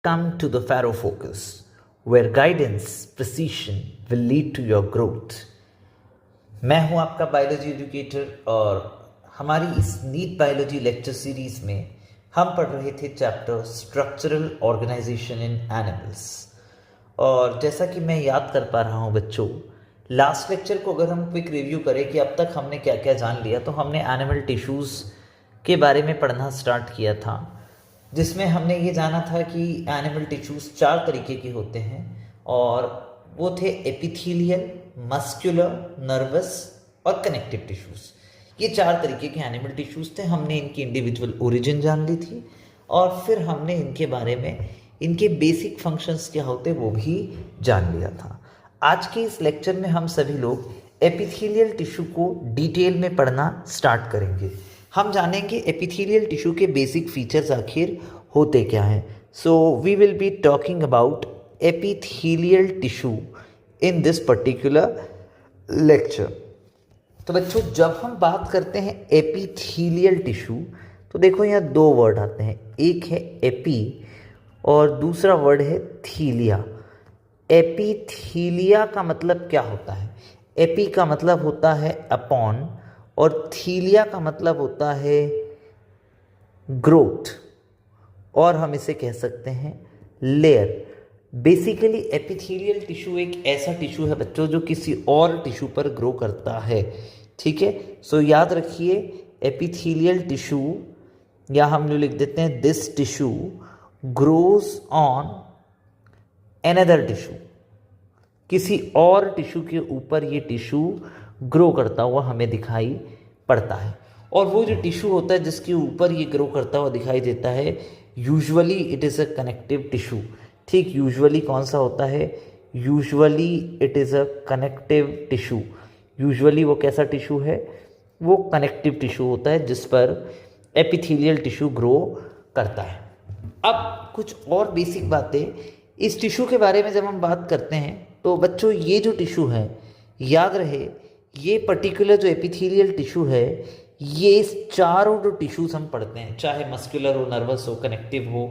Come to the Faro Focus, where guidance, precision will lead to your growth. मैं हूं आपका biology educator और हमारी इस नीट बायोलॉजी लेक्चर सीरीज में हम पढ़ रहे थे चैप्टर स्ट्रक्चरल ऑर्गेनाइजेशन इन एनिमल्स। और जैसा कि मैं याद कर पा रहा हूं बच्चों, लास्ट लेक्चर को अगर हम क्विक रिव्यू करें कि अब तक हमने क्या क्या जान लिया, तो हमने एनिमल टिश्यूज़ के बारे में पढ़ना स्टार्ट किया था, जिसमें हमने ये जाना था कि एनिमल टिश्यूज़ 4 तरीके के होते हैं और वो थे एपिथेलियल, मस्कुलर, नर्वस और कनेक्टिव टिश्यूज़। ये 4 तरीके के एनिमल टिश्यूज़ थे। हमने इनकी इंडिविजुअल ओरिजिन जान ली थी और फिर हमने इनके बारे में, इनके बेसिक फंक्शंस क्या होते वो भी जान लिया था। आज के इस लेक्चर में हम सभी लोग एपिथेलियल टिश्यू को डिटेल में पढ़ना स्टार्ट करेंगे। हम जानेंगे एपिथेलियल टिश्यू के बेसिक फीचर्स आखिर होते क्या हैं। So we will be talking about epithelial tissue in this particular lecture. तो बच्चों, जब हम बात करते हैं एपिथेलियल टिश्यू, तो देखो यहाँ 2 वर्ड आते हैं, एक है एपी और दूसरा वर्ड है थीलिया। एपिथेलिया का मतलब क्या होता है? एपी का मतलब होता है अपॉन और थीलिया का मतलब होता है ग्रोथ, और हम इसे कह सकते हैं लेयर। बेसिकली एपिथेलियल टिश्यू एक ऐसा टिश्यू है बच्चों जो किसी और टिश्यू पर ग्रो करता है। ठीक है, सो याद रखिए एपिथेलियल टिश्यू, या हम लोग लिख देते हैं this tissue grows on another tissue. किसी और टिश्यू के ऊपर ये टिश्यू ग्रो करता हुआ हमें दिखाई पड़ता है। और वो जो टिश्यू होता है जिसके ऊपर ये ग्रो करता हुआ दिखाई देता है, usually it is a connective tissue. ठीक, यूजुअली कौन सा होता है? Usually it is a connective tissue. Usually वो कैसा टिश्यू है? वो कनेक्टिव टिश्यू होता है जिस पर एपिथेलियल टिश्यू ग्रो करता है। अब कुछ और बेसिक बातें इस टिश्यू के बारे में जब हम बात करते हैं, तो बच्चों ये जो टिश्यू है, याद रहे ये पर्टिकुलर जो एपिथेलियल टिश्यू है, ये चारों जो टिश्यूज हम पढ़ते हैं, चाहे मस्कुलर हो, नर्वस हो, कनेक्टिव हो,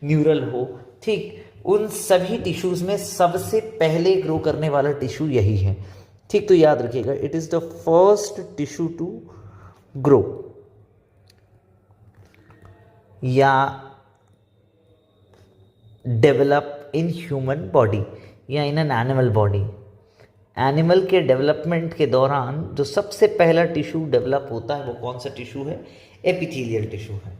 न्यूरल हो, ठीक, उन सभी टिश्यूज में सबसे पहले ग्रो करने वाला टिश्यू यही है। ठीक, तो याद रखिएगा, it is the first tissue to grow या डेवलप इन ह्यूमन बॉडी या in an animal body. Animal के डेवलपमेंट के दौरान जो सबसे पहला टिश्यू डेवलप होता है वो कौन सा टिश्यू है? एपिथेलियल टिश्यू है।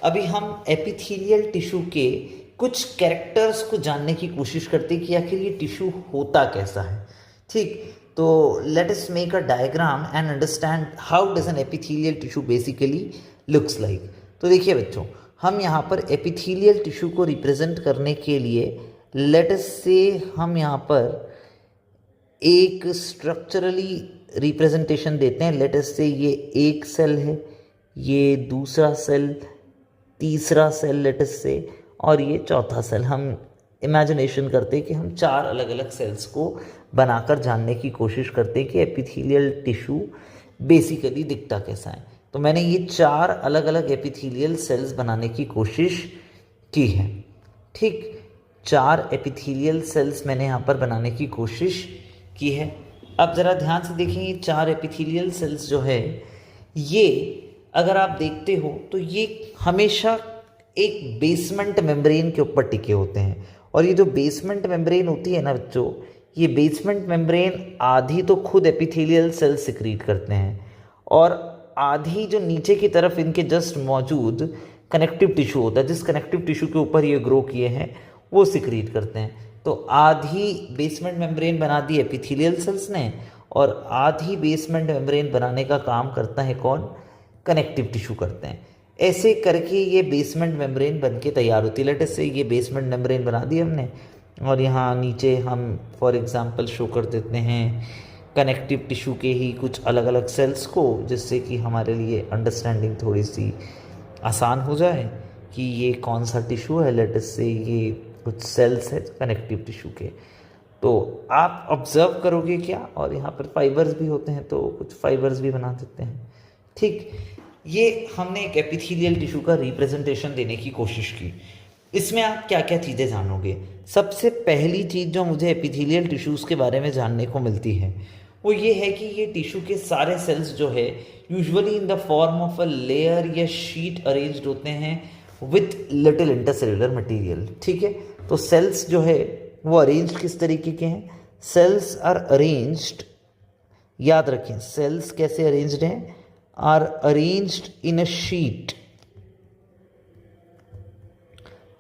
अभी हम एपिथेलियल टिश्यू के कुछ कैरेक्टर्स को जानने की कोशिश करते हैं कि आखिर ये टिश्यू होता कैसा है। ठीक, तो let us make a diagram and understand how does N epithelial tissue basically looks like. तो देखिए बच्चों, हम यहाँ पर एपिथेलियल टिश्यू को रिप्रेजेंट करने के लिए लेट अस से हम यहाँ पर एक स्ट्रक्चरली रिप्रेजेंटेशन देते हैं। लेट अस से ये एक सेल है, ये दूसरा सेल, तीसरा सेल लेट अस से, और ये चौथा सेल। हम इमेजिनेशन करते हैं कि हम 4 अलग अलग सेल्स को बनाकर जानने की कोशिश करते हैं कि एपिथेलियल टिश्यू बेसिकली दिखता कैसा है। तो मैंने ये 4 अलग अलग एपिथेलियल सेल्स बनाने की कोशिश की है। ठीक, 4 एपिथेलियल सेल्स मैंने यहाँ पर बनाने की कोशिश की है। अब ज़रा ध्यान से देखें, ये 4 एपिथेलियल सेल्स जो है, ये अगर आप देखते हो तो ये हमेशा एक बेसमेंट मेम्ब्रेन के ऊपर टिके होते हैं। और ये जो बेसमेंट मेम्ब्रेन होती है ना बच्चों, ये बेसमेंट मेम्ब्रेन आधी तो खुद एपिथेलियल सेल सिक्रीट करते हैं और आधी जो नीचे की तरफ इनके जस्ट मौजूद कनेक्टिव टिश्यू होता है, जिस कनेक्टिव टिश्यू के ऊपर ये ग्रो किए हैं, वो सिक्रीट करते हैं। तो आधी बेसमेंट मेम्ब्रेन बना दी एपिथेलियल सेल्स ने और आधी बेसमेंट मेम्ब्रेन बनाने का काम करता है कौन? कनेक्टिव टिश्यू करते हैं। ऐसे करके ये बेसमेंट मेम्ब्रेन बन के तैयार होती है। लेट अस से ये बेसमेंट मेम्ब्रेन बना दी हमने और यहाँ नीचे हम फॉर एग्जांपल शो कर देते हैं कनेक्टिव टिश्यू के ही कुछ अलग अलग सेल्स को, जिससे कि हमारे लिए अंडरस्टैंडिंग थोड़ी सी आसान हो जाए कि ये कौन सा टिश्यू है। लेट अस से ये कुछ सेल्स है कनेक्टिव टिश्यू के। तो आप ऑब्जर्व करोगे क्या, और यहाँ पर फाइबर्स भी होते हैं तो कुछ फाइबर्स भी बना देते हैं। ठीक, ये हमने एक एपिथेलियल टिश्यू का रिप्रेजेंटेशन देने की कोशिश की। इसमें आप क्या क्या चीज़ें जानोगे। सबसे पहली चीज़ जो मुझे एपिथेलियल टिश्यूज़ के बारे में जानने को मिलती है वो ये है कि ये टिश्यू के सारे सेल्स जो है usually in the form of a layer या शीट अरेंज्ड होते हैं विथ लिटिल इंटरसेल्युलर मटेरियल। ठीक है, तो सेल्स जो है वो अरेंज्ड किस तरीके के हैं, सेल्स आर अरेंज्ड, याद रखें सेल्स कैसे अरेंज्ड हैं, are arranged in a sheet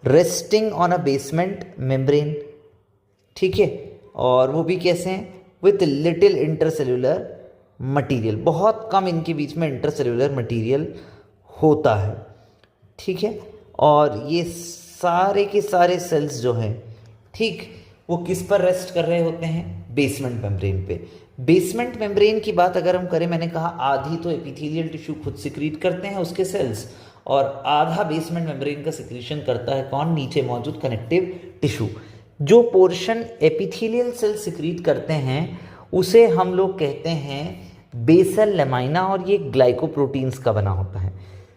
resting on a basement membrane. ठीक है, और वो भी कैसे हैं, विथ लिटिल इंटरसेल्युलर मटेरियल, बहुत कम इनके बीच में इंटरसेल्युलर मटेरियल होता है। ठीक है, और ये सारे के सारे सेल्स जो हैं, ठीक, वो किस पर रेस्ट कर रहे होते हैं, बेसमेंट मेम्ब्रेन पे। बेसमेंट मेम्ब्रेन की बात अगर हम करें, मैंने कहा आधी तो एपिथेलियल टिश्यू खुद सिक्रीट करते हैं उसके सेल्स, और आधा बेसमेंट मेम्ब्रेन का सिक्रीशन करता है कौन, नीचे मौजूद कनेक्टिव टिश्यू। जो पोर्शन एपिथेलियल सेल सिक्रीट करते हैं उसे हम लोग कहते हैं बेसल लेमाइना, और ये ग्लाइकोप्रोटीन्स का बना होता है।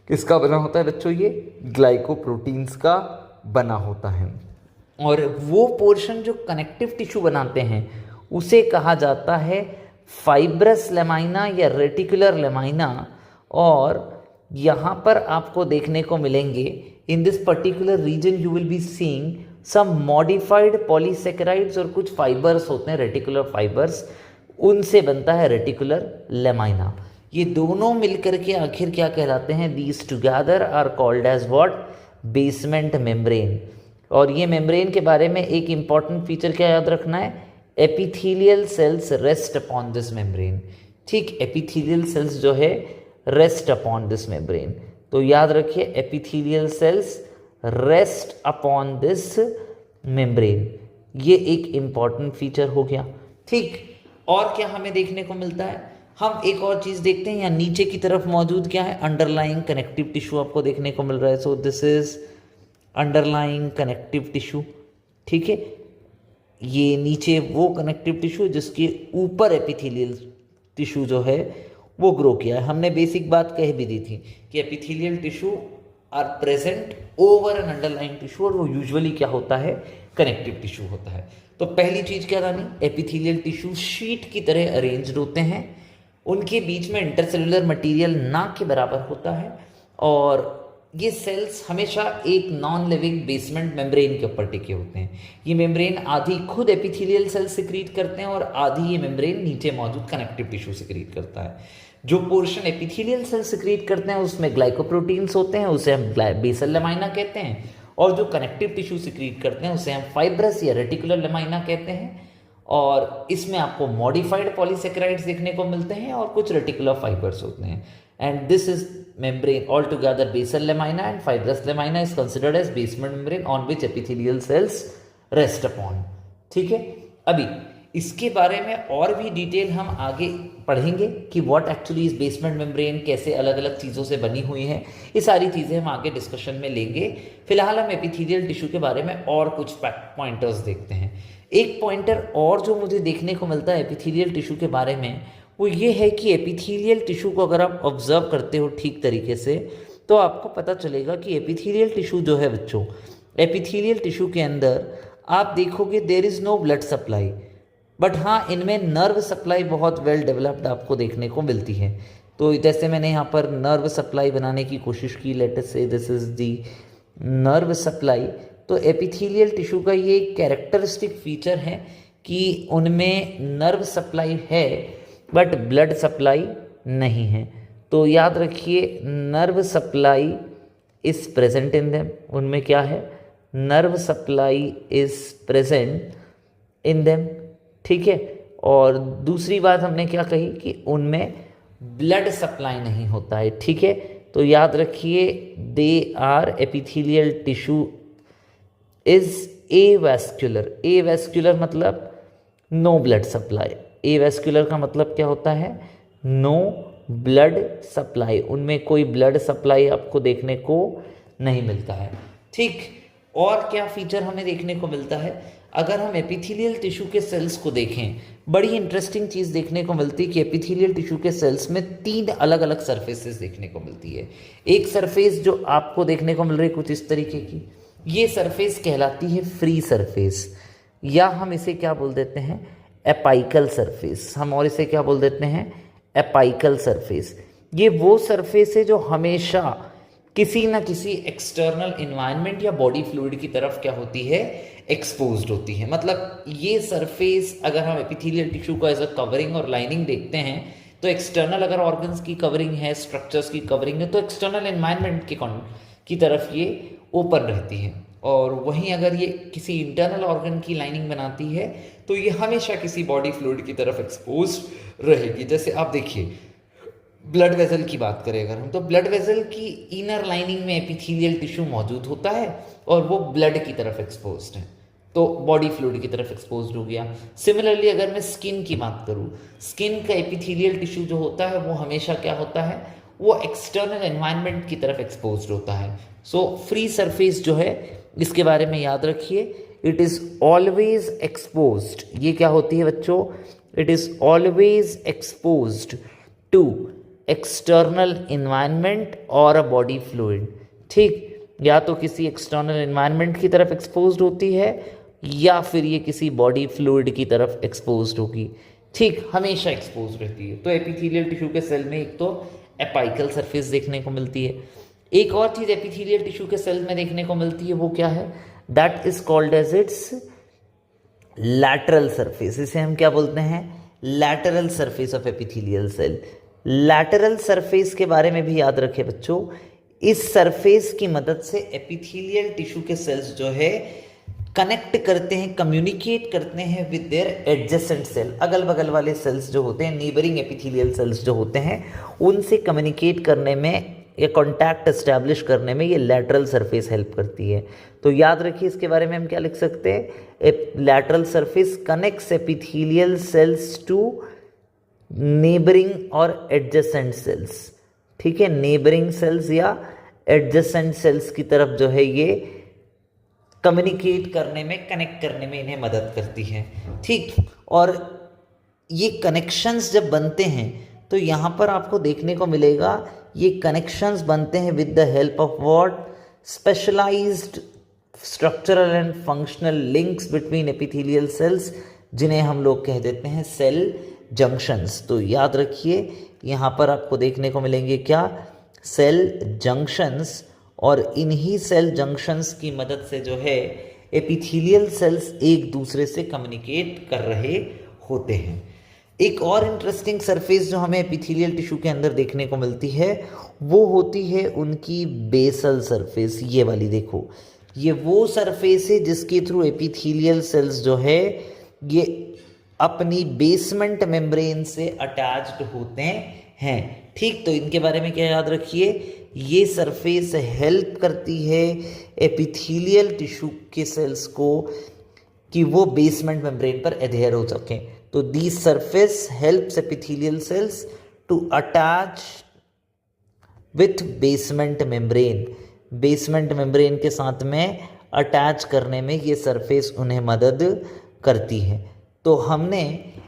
किसका बना होता है बच्चों, ये ग्लाइकोप्रोटीन्स का बना होता है। और वो पोर्शन जो कनेक्टिव टिश्यू बनाते हैं उसे कहा जाता है फाइब्रस लेमाइना या रेटिकुलर लेमाइना। और यहाँ पर आपको देखने को मिलेंगे in this particular region you will be seeing some modified polysaccharides, और कुछ फाइबर्स होते हैं रेटिकुलर फाइबर्स, उनसे बनता है रेटिकुलर लेमाइना। ये दोनों मिलकर के आखिर क्या कहलाते हैं, these together are called as what, basement membrane. और ये मेम्ब्रेन के बारे में एक इंपॉर्टेंट फीचर क्या याद रखना है, epithelial cells rest upon this membrane. ठीक, एपिथेलियल सेल्स जो है रेस्ट अपॉन दिस मेम्ब्रेन, तो याद रखिए epithelial cells rest upon this membrane, ये एक इंपॉर्टेंट फीचर हो गया। ठीक, और क्या हमें देखने को मिलता है, हम एक और चीज़ देखते हैं, या नीचे की तरफ मौजूद क्या है, अंडरलाइंग कनेक्टिव टिश्यू आपको देखने को मिल रहा है। So this is underlying connective tissue. ठीक है, ये नीचे वो कनेक्टिव टिश्यू जिसके ऊपर एपिथेलियल टिश्यू जो है वो ग्रो किया है। हमने बेसिक बात कह भी दी थी कि epithelial tissue are present over an underlying tissue, और वो यूजुअली क्या होता है, कनेक्टिव टिश्यू होता है। तो पहली चीज़ क्या जानी, एपिथेलियल टिश्यू शीट की तरह अरेंज्ड होते हैं, उनके बीच में इंटरसेल्युलर मटेरियल ना के बराबर होता है, और ये सेल्स हमेशा एक नॉन लिविंग बेसमेंट मेम्ब्रेन के ऊपर टिके होते हैं। ये मेम्ब्रेन आधी खुद एपिथेलियल सेल सिक्रीट करते हैं और आधी ये मेम्ब्रेन नीचे मौजूद कनेक्टिव टिश्यू सिक्रीट करता है। जो पोर्शन एपिथेलियल सेल सिक्रीट करते हैं उसमें ग्लाइकोप्रोटीन्स होते हैं, उसे हम बेसल लेमाइना कहते हैं, और जो कनेक्टिव टिश्यू सिक्रीट करते हैं उसे हम फाइब्रस या रेटिकुलर लेमाइना कहते हैं। और इसमें आपको मॉडिफाइड पॉलीसेकेराइड्स देखने को मिलते हैं और कुछ रेटिकुलर फाइबर्स होते हैं। And this is membrane altogether basal lamina and fibrous lamina is considered as basement membrane on which epithelial cells rest upon। ठीक है, अभी इसके बारे में और भी डिटेल हम आगे पढ़ेंगे कि what actually is basement membrane, कैसे अलग अलग चीज़ों से बनी हुई है, ये सारी चीज़ें हम आगे डिस्कशन में लेंगे। फिलहाल हम एपिथेलियल टिश्यू के बारे में और कुछ पॉइंटर्स देखते हैं। एक पॉइंटर और जो मुझे देखने को मिलता है एपिथेलियल टिश्यू के बारे में वो ये है कि एपिथेलियल टिश्यू को अगर आप ऑब्जर्व करते हो ठीक तरीके से तो आपको पता चलेगा कि एपिथेलियल टिश्यू जो है बच्चों, एपिथेलियल टिश्यू के अंदर आप देखोगे there is no blood supply, but हाँ इनमें नर्व सप्लाई बहुत वेल डेवलप्ड आपको देखने को मिलती है। तो जैसे मैंने यहाँ पर नर्व सप्लाई बनाने की कोशिश की, लेट अस से this is the nerve supply. तो एपिथेलियल टिश्यू का ये कैरेक्टरिस्टिक फीचर है कि उनमें नर्व सप्लाई है बट ब्लड सप्लाई नहीं है। तो याद रखिए nerve supply is present in them, उनमें क्या है, nerve supply is present in them. ठीक है, और दूसरी बात हमने क्या कही कि उनमें ब्लड सप्लाई नहीं होता है। ठीक है, तो याद रखिए they are epithelial tissue is avascular. Avascular मतलब नो ब्लड सप्लाई। एवैस्कुलर का मतलब क्या होता है, नो ब्लड सप्लाई, उनमें कोई ब्लड सप्लाई आपको देखने को नहीं मिलता है। ठीक, और क्या फीचर हमें देखने को मिलता है, अगर हम एपिथेलियल टिश्यू के सेल्स को देखें, बड़ी इंटरेस्टिंग चीज़ देखने को मिलती है कि एपिथेलियल टिश्यू के सेल्स में 3 अलग अलग सरफेसेस देखने को मिलती है। एक सरफेस जो आपको देखने को मिल रही है कुछ इस तरीके की, ये सरफेस कहलाती है फ्री सरफेस, या हम इसे क्या बोल देते हैं, एपाइकल सरफेस। हम और इसे क्या बोल देते हैं, एपाइकल सरफेस। ये वो सरफेस है जो हमेशा किसी ना किसी एक्सटर्नल इन्वायरमेंट या बॉडी फ्लूइड की तरफ क्या होती है, एक्सपोज्ड होती है। मतलब ये सरफेस, अगर हम एपिथेलियल टिश्यू को एज अ कवरिंग और लाइनिंग देखते हैं, तो एक्सटर्नल अगर ऑर्गन्स की कवरिंग है, स्ट्रक्चर्स की कवरिंग है, तो एक्सटर्नल एनवायरनमेंट की तरफ ये ओपन रहती है। और वहीं अगर ये किसी इंटरनल ऑर्गन की लाइनिंग बनाती है तो ये हमेशा किसी बॉडी फ्लूइड की तरफ एक्सपोज रहेगी। जैसे आप देखिए, ब्लड वेसल की बात करें अगर हम, तो ब्लड वेसल की इनर लाइनिंग में एपिथेलियल टिश्यू मौजूद होता है और वो ब्लड की तरफ एक्सपोज्ड है, तो बॉडी फ्लूइड की तरफ एक्सपोज्ड हो गया। सिमिलरली अगर मैं स्किन की बात करूँ, स्किन का एपिथेलियल टिश्यू जो होता है वो हमेशा क्या होता है, वो एक्सटर्नल एनवायरनमेंट की तरफ एक्सपोज्ड होता है। सो फ्री सरफेस जो है, इसके बारे में याद रखिए, इट इज़ ऑलवेज एक्सपोज्ड। ये क्या होती है बच्चों, it is always exposed to external environment और अ बॉडी फ्लूइड। ठीक, या तो किसी एक्सटर्नल इन्वायरमेंट की तरफ एक्सपोज्ड होती है या फिर ये किसी बॉडी फ्लूइड की तरफ एक्सपोज्ड होगी। ठीक, हमेशा एक्सपोज रहती है। तो एपिथेलियल टिश्यू के सेल में एक तो एपाइकल सरफेस देखने को मिलती है, एक और चीज एपिथेलियल टिश्यू के सेल में देखने को मिलती है, वो क्या है, that is called as its lateral surface. इसे हम क्या बोलते हैं, lateral surface of epithelial cell. Lateral surface के बारे में भी याद रखें बच्चों, इस सरफेस की मदद से एपिथेलियल टिश्यू के सेल्स जो है कनेक्ट करते हैं, कम्युनिकेट करते हैं विद देयर एडजेसेंट सेल। अगल बगल वाले सेल्स जो होते हैं, नीबरिंग एपिथेलियल सेल्स जो होते हैं, उनसे कम्युनिकेट करने में या कॉन्टैक्ट एस्टैब्लिश करने में ये लैटरल सरफेस हेल्प करती है। तो याद रखिए, इसके बारे में हम क्या लिख सकते हैं, lateral surface connects epithelial cells to neighbouring और एडजेसेंट सेल्स। ठीक है, नेबरिंग सेल्स या एडजेसेंट सेल्स की तरफ जो है ये कम्युनिकेट करने में, कनेक्ट करने में इन्हें मदद करती है। ठीक, और ये कनेक्शंस जब बनते हैं तो यहाँ पर आपको देखने को मिलेगा, ये कनेक्शंस बनते हैं with the help of what, specialised structural and functional links between epithelial cells, जिन्हें हम लोग कह देते हैं सेल जंक्शंस। तो याद रखिए, यहाँ पर आपको देखने को मिलेंगे क्या, सेल जंक्शंस, और इन्हीं सेल जंक्शंस की मदद से जो है एपिथेलियल सेल्स एक दूसरे से कम्युनिकेट कर रहे होते हैं। एक और इंटरेस्टिंग सरफेस जो हमें एपिथेलियल टिश्यू के अंदर देखने को मिलती है वो होती है उनकी बेसल सरफेस। ये वाली देखो, ये वो सरफेस है जिसके थ्रू एपिथेलियल सेल्स जो है ये अपनी बेसमेंट मेम्ब्रेन से अटैच्ड होते हैं। ठीक, तो इनके बारे में क्या याद रखिए, ये सरफेस हेल्प करती है एपिथेलियल टिश्यू के सेल्स को कि वो बेसमेंट मेम्ब्रेन पर एडहेयर हो सकें। तो the surface helps epithelial cells to attach with basement membrane. Basement membrane के साथ में अटैच करने में ये सरफेस उन्हें मदद करती है। तो हमने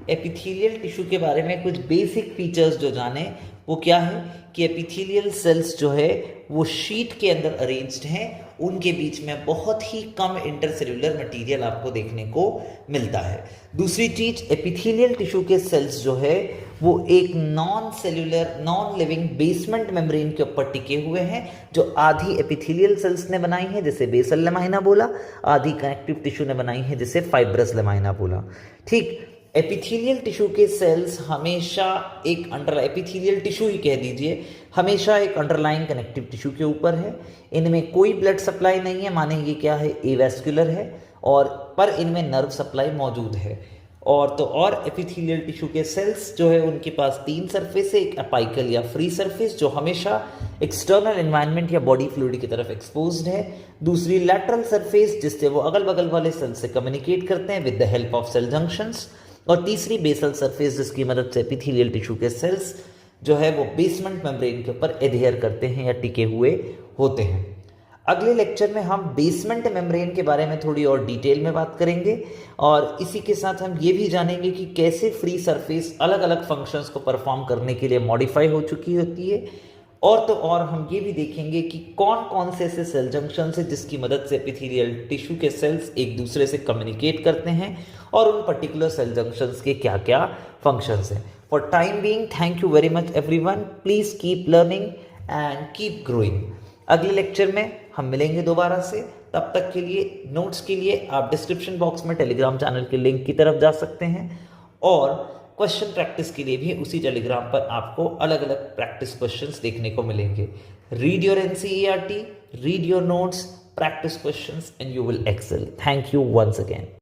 एपिथेलियल टिश्यू के बारे में कुछ बेसिक फीचर्स जो जाने, वो क्या है कि एपिथेलियल सेल्स जो है वो शीट के अंदर अरेंज्ड हैं, उनके बीच में बहुत ही कम इंटरसेल्यूलर मटेरियल आपको देखने को मिलता है। दूसरी चीज, एपिथेलियल टिश्यू के सेल्स जो है वो एक non cellular, non living basement membrane के ऊपर टिके हुए हैं, जो आधी एपिथेलियल सेल्स ने बनाई है जिसे बेसल लेमाइना बोला, आधी कनेक्टिव टिश्यू ने बनाई है जिसे फाइब्रस लेमाइना बोला। ठीक, एपिथेलियल टिश्यू के सेल्स हमेशा एक एपिथेलियल टिश्यू ही कह दीजिए, हमेशा एक अंडरलाइन कनेक्टिव टिश्यू के ऊपर है। इनमें कोई ब्लड सप्लाई नहीं है, माने ये क्या है, एवेस्कुलर है, और पर इनमें नर्व सप्लाई मौजूद है। और एपिथेलियल टिश्यू के सेल्स जो है उनके पास तीन सरफेस है, एक एपाइकल या फ्री सरफेस जो हमेशा एक्सटर्नल एनवायरनमेंट या बॉडी फ्लूइड की तरफ एक्सपोज्ड है, दूसरी लैटरल सरफेस जिससे वो अगल बगल वाले सेल से कम्युनिकेट करते हैं with the help of cell junctions, और तीसरी बेसल सरफेस जिसकी मदद से एपिथेलियल टिश्यू के सेल्स जो है वो बेसमेंट मेम्ब्रेन के ऊपर एडहेयर करते हैं या टिके हुए होते हैं। अगले लेक्चर में हम बेसमेंट मेम्ब्रेन के बारे में थोड़ी और डिटेल में बात करेंगे, और इसी के साथ हम ये भी जानेंगे कि कैसे फ्री सरफेस अलग अलग फंक्शंस को परफॉर्म करने के लिए मॉडिफाई हो चुकी होती है, और तो और हम ये भी देखेंगे कि कौन कौन से ऐसे सेल जंक्शन है जिसकी मदद से एपिथेलियल टिश्यू के सेल्स एक दूसरे से कम्युनिकेट करते हैं और उन पर्टिकुलर सेल जंक्शंस के क्या क्या फंक्शंस हैं। For time being thank you very much everyone, please keep learning and keep growing. अगले लेक्चर में हम मिलेंगे दोबारा से, तब तक के लिए नोट्स के लिए आप डिस्क्रिप्शन बॉक्स में टेलीग्राम चैनल के लिंक की तरफ जा सकते हैं और क्वेश्चन प्रैक्टिस के लिए भी उसी टेलीग्राम पर आपको अलग अलग प्रैक्टिस क्वेश्चंस देखने को मिलेंगे। Read your NCERT, read your notes, practice questions and you will excel. Thank you once again.